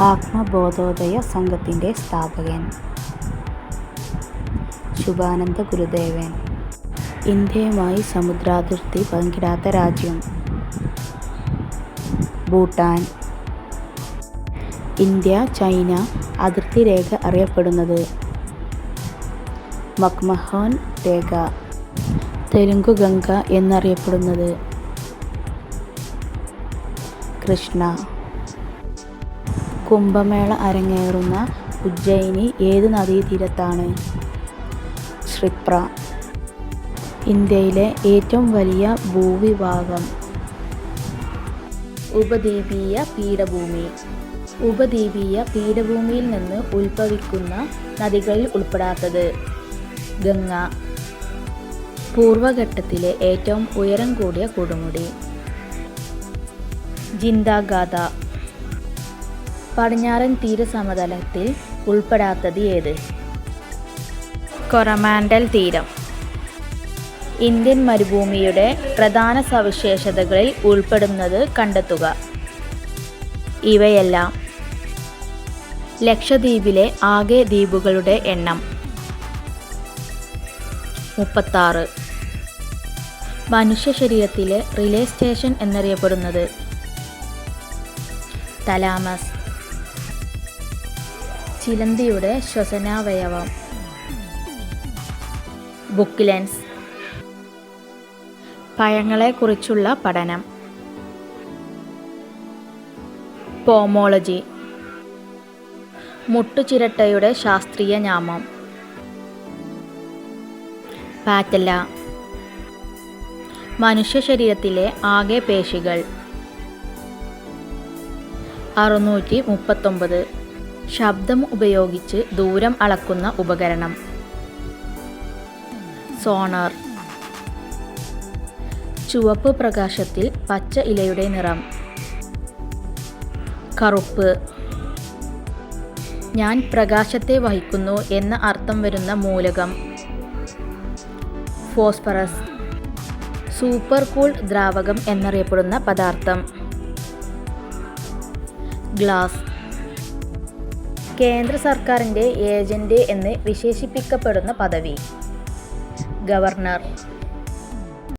ആത്മബോധോദയ സംഘത്തിൻ്റെ സ്ഥാപകൻ ശുഭാനന്ദ ഗുരുദേവൻ. ഇന്ത്യയുമായി സമുദ്രാതിർത്തി പങ്കിടാത്ത രാജ്യം ഭൂട്ടാൻ. ഇന്ത്യ ചൈന അതിർത്തി രേഖ അറിയപ്പെടുന്നത് മക്മഹോൻ രേഖ. തെലുങ്കു ഗംഗ എന്നറിയപ്പെടുന്നത് കൃഷ്ണ. കുംഭമേള അരങ്ങേറുന്ന ഉജ്ജയിനി ഏത് നദീതീരത്താണ്? ക്ഷിപ്ര. ഇന്ത്യയിലെ ഏറ്റവും വലിയ ഭൂവിഭാഗം ഉപദ്വീപീയ പീഠഭൂമി. ഉപദ്വീപീയ പീഠഭൂമിയിൽ നിന്ന് ഉത്ഭവിക്കുന്ന നദികളിൽ ഉൾപ്പെടാത്തത് ഗംഗ. പൂർവഘട്ടത്തിലെ ഏറ്റവും ഉയരം കൂടിയ കൊടുമുടി ജിന്ദാഗാഥ. പടിഞ്ഞാറൻ തീരസമതലത്തിൽ ഉൾപ്പെടാത്തത് ഏത്? കൊറമാൻഡൽ തീരം. ഇന്ത്യൻ മരുഭൂമിയുടെ പ്രധാന സവിശേഷതകളിൽ ഉൾപ്പെടുന്നത് കണ്ടെത്തുക. ഇവയെല്ലാം. ലക്ഷദ്വീപിലെ ആകെ ദ്വീപുകളുടെ എണ്ണം 36. മനുഷ്യ ശരീരത്തിലെ റിലേ സ്റ്റേഷൻ എന്നറിയപ്പെടുന്നത് തലാമസ്. ചിലന്തിയുടെ ശ്വസനാവയവം ബുക്കിലെൻസ്. പഴങ്ങളെക്കുറിച്ചുള്ള പഠനം പോമോളജി. മുട്ടുചിരട്ടയുടെ ശാസ്ത്രീയ നാമം പാറ്റല്ല. മനുഷ്യ ശരീരത്തിലെ ആകെ പേശികൾ 639. ശബ്ദം ഉപയോഗിച്ച് ദൂരം അളക്കുന്ന ഉപകരണം സോണാർ. ചുവപ്പ് പ്രകാശത്തിൽ പച്ച ഇലയുടെ നിറം കറുപ്പ്. ഞാൻ പ്രകാശത്തെ വഹിക്കുന്നു എന്ന അർത്ഥം വരുന്ന മൂലകം ഫോസ്ഫറസ്. സൂപ്പർ കൂൾ ദ്രാവകം എന്നറിയപ്പെടുന്ന പദാർത്ഥം ഗ്ലാസ്. കേന്ദ്ര സർക്കാരിൻ്റെ ഏജന്റ് എന്ന് വിശേഷിപ്പിക്കപ്പെടുന്ന പദവി ഗവർണർ.